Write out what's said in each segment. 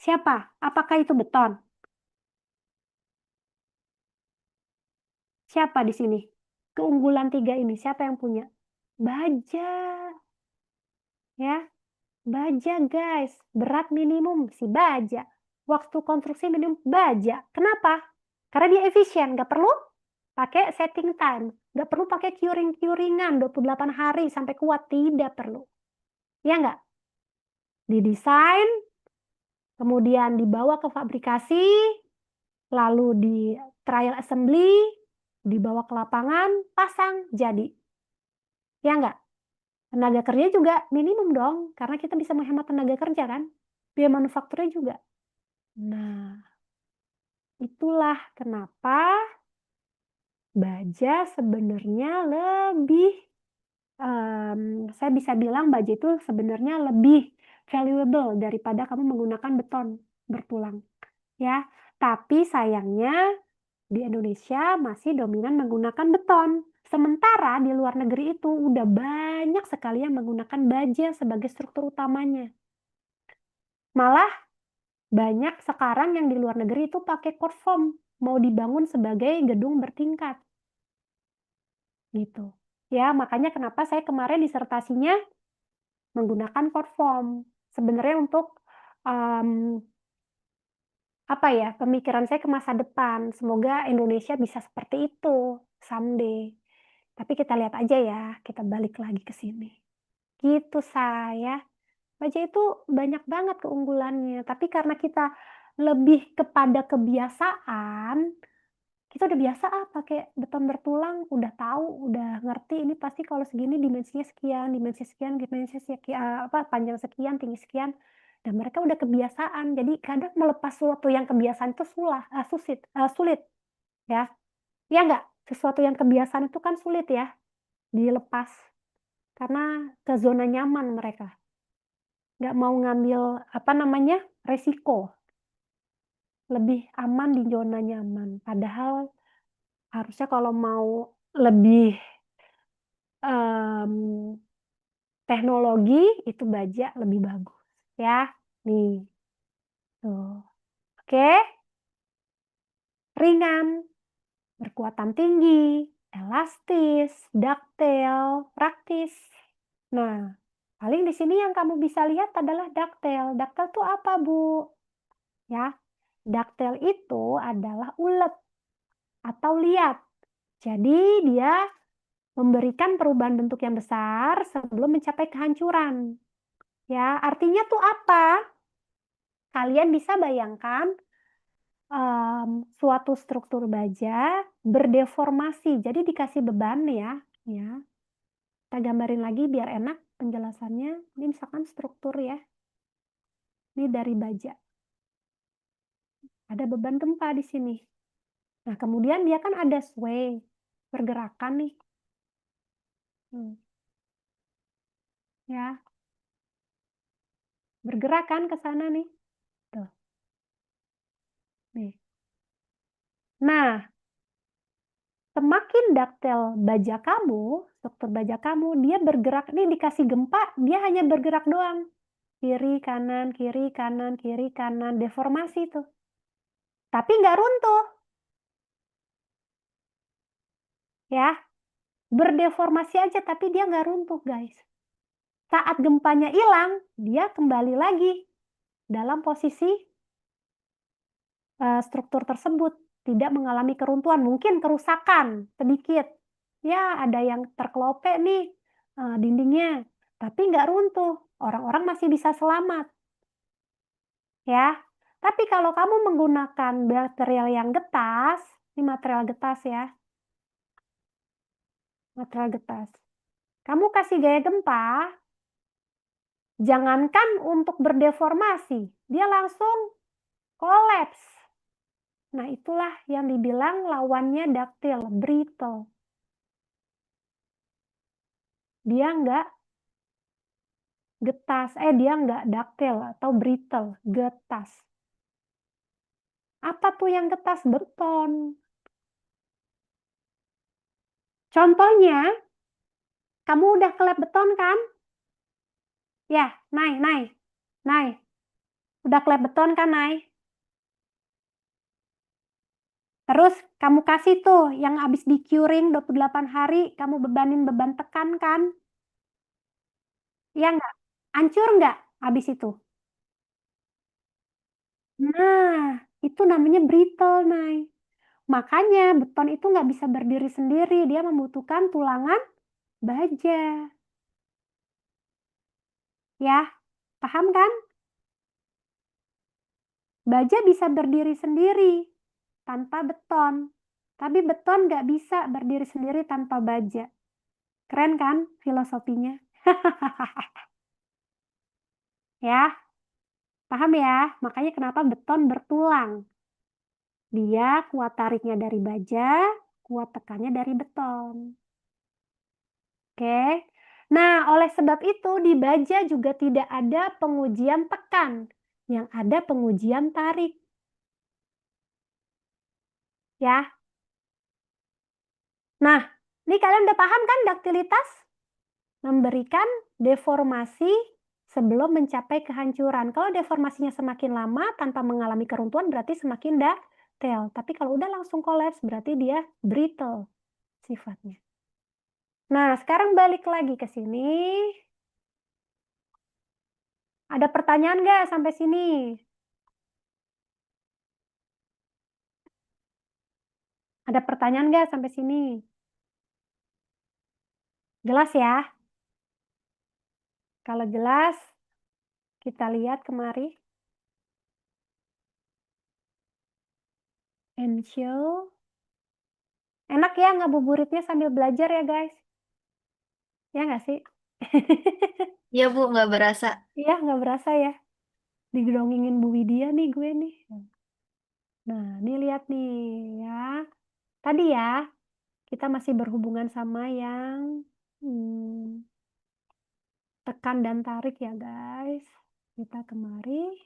Siapa? Apakah itu beton? Siapa di sini? Keunggulan 3 ini, siapa yang punya? Baja, ya. Baja, guys. Berat minimum si baja. Waktu konstruksi minimum baja. Kenapa? Karena dia efisien, nggak perlu pakai setting time. Nggak perlu pakai curing-curingan 28 hari sampai kuat. Tidak perlu. Ya nggak? Didesain, kemudian dibawa ke fabrikasi, lalu di trial assembly, dibawa ke lapangan, pasang, jadi. Ya nggak? Tenaga kerja juga minimum dong, karena kita bisa menghemat tenaga kerja kan? Biaya manufakturnya juga. Nah, itulah kenapa baja sebenarnya lebih, saya bisa bilang baja itu sebenarnya lebih valuable daripada kamu menggunakan beton bertulang. Ya, tapi sayangnya di Indonesia masih dominan menggunakan beton. Sementara di luar negeri itu udah banyak sekali yang menggunakan baja sebagai struktur utamanya. Malah banyak sekarang yang di luar negeri itu pakai core foam, mau dibangun sebagai gedung bertingkat. Gitu. Ya, makanya kenapa saya kemarin disertasinya menggunakan core foam. Sebenarnya untuk um, apa ya, pemikiran saya ke masa depan. Semoga Indonesia bisa seperti itu someday. Tapi kita lihat aja ya, kita balik lagi ke sini. Gitu saya. Baja itu banyak banget keunggulannya, tapi karena kita lebih kepada kebiasaan, kita udah biasa pakai beton bertulang, udah tahu, udah ngerti ini pasti kalau segini dimensinya sekian, dimensi sekian, panjang sekian, tinggi sekian, dan mereka udah kebiasaan. Jadi kadang melepas sesuatu yang kebiasaan itu sulit, ya. Ya nggak? Sesuatu yang kebiasaan itu kan sulit ya dilepas karena ke zona nyaman mereka. Nggak mau ngambil, resiko. Lebih aman di zona nyaman. Padahal harusnya kalau mau lebih, mmm, teknologi, itu baja lebih bagus, ya. Nih, tuh. Oke, ringan, berkuatan tinggi, elastis, ductile, praktis. Nah, paling di sini yang kamu bisa lihat adalah ductile. Ductile itu apa, Bu? Ya, ductile itu adalah ulet atau liat. Jadi dia memberikan perubahan bentuk yang besar sebelum mencapai kehancuran. Ya, artinya tuh apa? Kalian bisa bayangkan suatu struktur baja berdeformasi. Jadi dikasih beban ya. Kita gambarin lagi biar enak penjelasannya. Ini misalkan struktur ya. Ini dari baja. Ada beban gempa di sini. Nah, kemudian dia kan ada sway, pergerakan nih. Ya, bergerak kan ke sana nih. Tuh, nih. Nah, semakin daktil baja kamu, struktur baja kamu, dia bergerak, nih dikasih gempa, dia hanya bergerak doang. Kiri, kanan, kiri, kanan, kiri, kanan, deformasi tuh. Tapi nggak runtuh, ya. Berdeformasi aja, tapi dia nggak runtuh, guys. Saat gempanya hilang, dia kembali lagi dalam posisi struktur tersebut. Tidak mengalami keruntuhan, mungkin kerusakan sedikit. Ya, ada yang terkelopek nih dindingnya, tapi nggak runtuh. Orang-orang masih bisa selamat, ya. Tapi kalau kamu menggunakan material yang getas, ini material getas ya, material getas. Kamu kasih gaya gempa, jangankan untuk berdeformasi, dia langsung kolaps. Nah, itulah yang dibilang lawannya ductile, brittle. Dia nggak getas, dia nggak ductile atau brittle, getas. Apa tuh yang getas? Beton. Contohnya, kamu udah kelap beton kan? Ya, naik, naik, naik. Udah klep beton kan, Nay? Terus kamu kasih tuh yang habis di curing 28 hari, kamu bebanin beban tekan kan? Iya nggak? Hancur nggak habis itu? Nah, itu namanya brittle, Nay. Makanya beton itu nggak bisa berdiri sendiri, dia membutuhkan tulangan baja. Ya, paham kan? Baja bisa berdiri sendiri tanpa beton. Tapi beton nggak bisa berdiri sendiri tanpa baja. Keren kan filosofinya? Ya, paham ya? Makanya kenapa beton bertulang. Dia kuat tariknya dari baja, kuat tekannya dari beton. Oke. Nah, oleh sebab itu di baja juga tidak ada pengujian tekan. Yang ada pengujian tarik. Ya. Nah, ini kalian udah paham kan daktilitas? Memberikan deformasi sebelum mencapai kehancuran. Kalau deformasinya semakin lama tanpa mengalami keruntuhan berarti semakin detail. Tapi kalau udah langsung kolaps berarti dia brittle sifatnya. Nah, sekarang balik lagi ke sini. Ada pertanyaan nggak sampai sini? Ada pertanyaan nggak sampai sini? Jelas ya? Kalau jelas, kita lihat kemari. And show. Enak ya ngabuburitnya sambil belajar ya guys? Ya nggak sih? Iya Bu, nggak berasa. Iya nggak berasa ya? Digedongingin Bu Widya nih gue nih. Nah, ini lihat nih ya. Tadi ya, kita masih berhubungan sama yang tekan dan tarik ya guys. Kita kemari.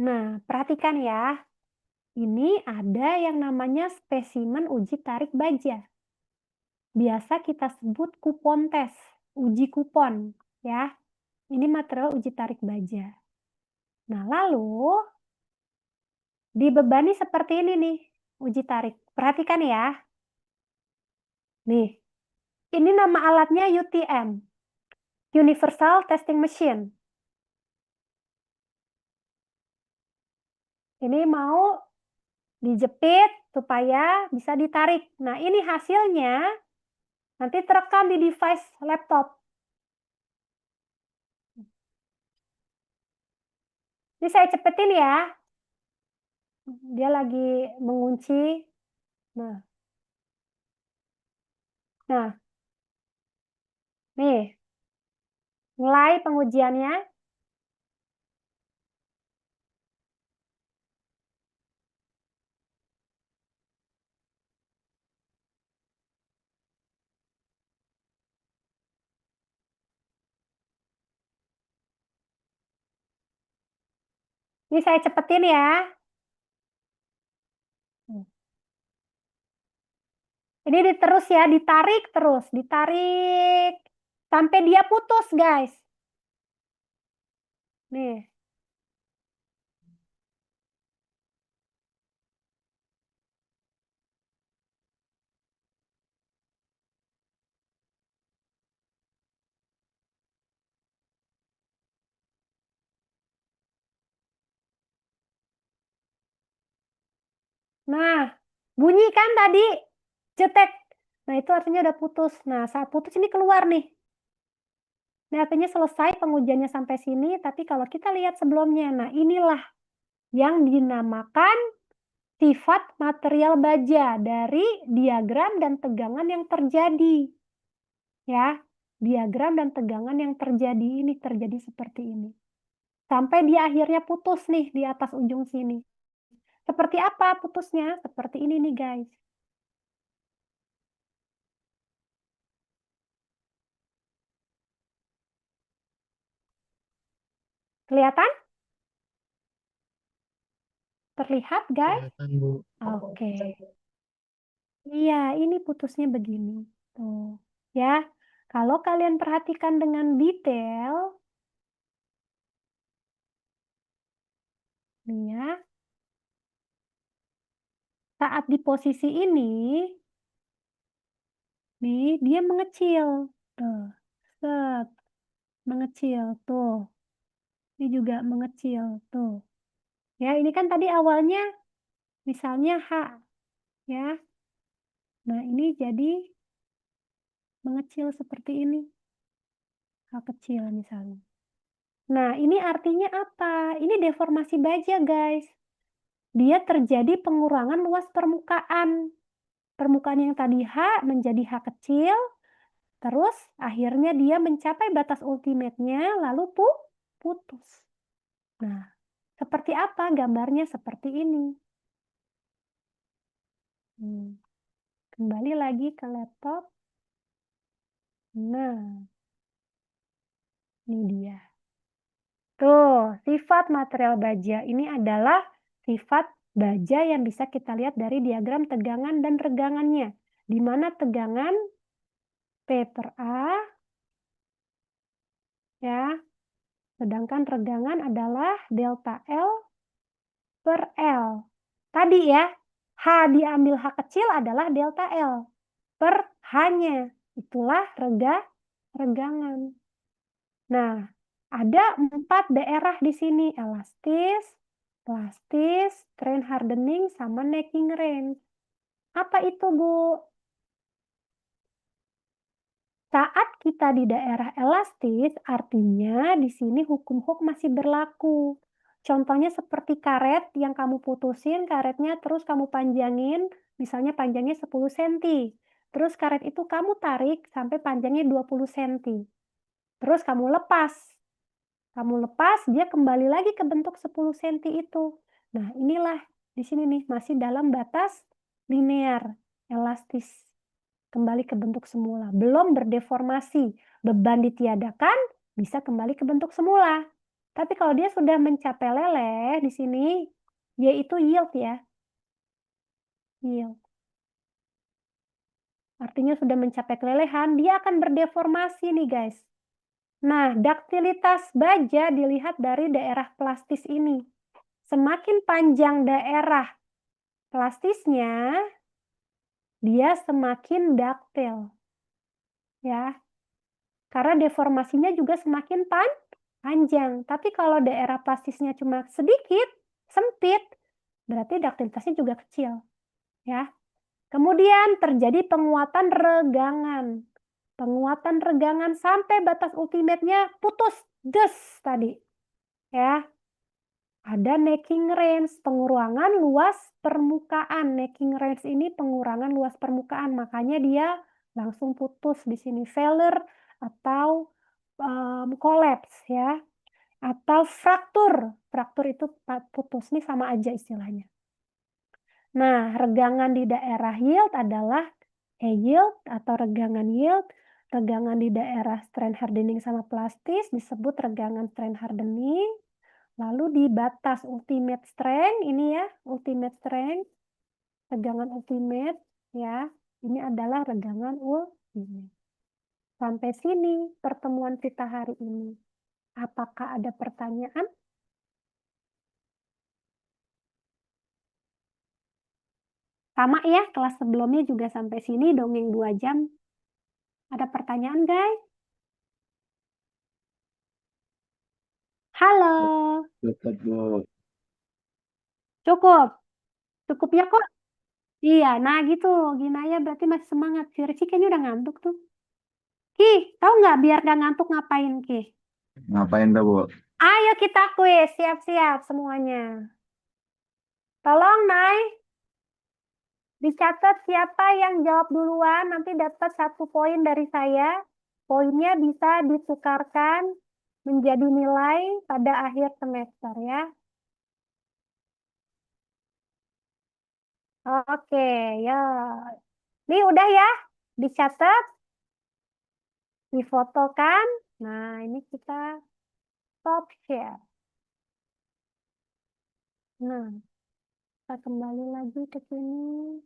Nah, perhatikan ya. Ini ada yang namanya spesimen uji tarik baja. Biasa kita sebut kupon tes, uji kupon ya. Ini material uji tarik baja. Nah, lalu dibebani seperti ini nih, uji tarik. Perhatikan ya. Nih, ini nama alatnya UTM, Universal Testing Machine. Ini mau dijepit supaya bisa ditarik. Nah, ini hasilnya nanti terekam di device laptop. Ini saya cepetin ya. Dia lagi mengunci. Nah, nah, nih, mulai pengujiannya. Ini saya cepetin ya. Ini terus ya, ditarik terus, ditarik sampai dia putus, guys. Nih. Nah, bunyi kan tadi cetek. Nah, itu artinya udah putus. Nah, saat putus ini keluar nih. Nah, artinya selesai pengujiannya sampai sini, tapi kalau kita lihat sebelumnya, nah inilah yang dinamakan sifat material baja dari diagram dan tegangan yang terjadi. Ya, diagram dan tegangan yang terjadi ini terjadi seperti ini. Sampai dia akhirnya putus nih di atas ujung sini. Seperti apa putusnya? Seperti ini nih guys. Kelihatan? Terlihat guys? Kelihatan Bu. Oke. Iya, ini putusnya begini. Tuh. Ya. Kalau kalian perhatikan dengan detail, nih ya, saat di posisi ini, nih dia mengecil. Tuh, set, mengecil. Tuh, ini juga mengecil. Tuh. Ya, ini kan tadi awalnya misalnya H, ya. Nah, ini jadi mengecil seperti ini. H kecil misalnya. Nah, ini artinya apa? Ini deformasi baja, guys. Dia terjadi pengurangan luas permukaan. Permukaan yang tadi H menjadi H kecil, terus akhirnya dia mencapai batas ultimate-nya, lalu putus. Nah, seperti apa gambarnya? Seperti ini. Kembali lagi ke laptop. Nah, ini dia. Tuh, sifat material baja ini adalah sifat baja yang bisa kita lihat dari diagram tegangan dan regangannya. Di mana tegangan P per A, ya, sedangkan regangan adalah delta L per L. Tadi ya, H diambil H kecil adalah delta L per H-nya. Itulah regangan. Nah, ada 4 daerah di sini, elastis, plastis, strain hardening, sama necking range. Apa itu, Bu? Saat kita di daerah elastis, artinya di sini hukum Hooke masih berlaku. Contohnya seperti karet yang kamu putusin, karetnya terus kamu panjangin, misalnya panjangnya 10 cm. Terus karet itu kamu tarik sampai panjangnya 20 cm. Terus kamu lepas. Dia kembali lagi ke bentuk 10 cm itu. Nah, inilah di sini nih masih dalam batas linear, elastis. Kembali ke bentuk semula, belum berdeformasi. Beban ditiadakan, bisa kembali ke bentuk semula. Tapi kalau dia sudah mencapai leleh di sini, yaitu yield ya. Yield. Artinya sudah mencapai kelelehan, dia akan berdeformasi nih guys. Nah, daktilitas baja dilihat dari daerah plastis ini. Semakin panjang daerah plastisnya, dia semakin daktil. Ya, karena deformasinya juga semakin panjang. Tapi kalau daerah plastisnya cuma sedikit, sempit, berarti daktilitasnya juga kecil. Ya. Kemudian terjadi penguatan regangan. Penguatan regangan sampai batas ultimate-nya putus, des tadi. Ya. Ada necking range, pengurangan luas permukaan. Necking range ini pengurangan luas permukaan, makanya dia langsung putus di sini. Failure atau collapse ya. Atau fraktur. Fraktur itu putus, ini sama aja istilahnya. Nah, regangan di daerah yield adalah yield atau regangan yield. Regangan di daerah strain hardening sama plastis disebut regangan strain hardening. Lalu di batas ultimate strength, ini ya, ultimate strength, regangan ultimate, ya, ini adalah regangan ultimate. Sampai sini pertemuan kita hari ini. Apakah ada pertanyaan? Sama ya, kelas sebelumnya juga sampai sini, dongeng 2 jam. Ada pertanyaan, guys? Halo, Cukup, Bu. cukup. Cukup ya kok? Iya, nah gitu. Ginaya berarti masih semangat. Si Rizky kayaknya udah ngantuk tuh. Ki, tahu nggak biar nggak ngantuk ngapain, Ki? Ngapain tuh, Bu? Ayo kita kuis, siap-siap semuanya. Tolong, Nay, dicatat siapa yang jawab duluan, nanti dapat 1 poin dari saya. Poinnya bisa ditukarkan menjadi nilai pada akhir semester ya. Oke, ya. Ini udah ya, dicatat, difotokan. Nah, ini kita stop share. Nah, kita kembali lagi ke sini.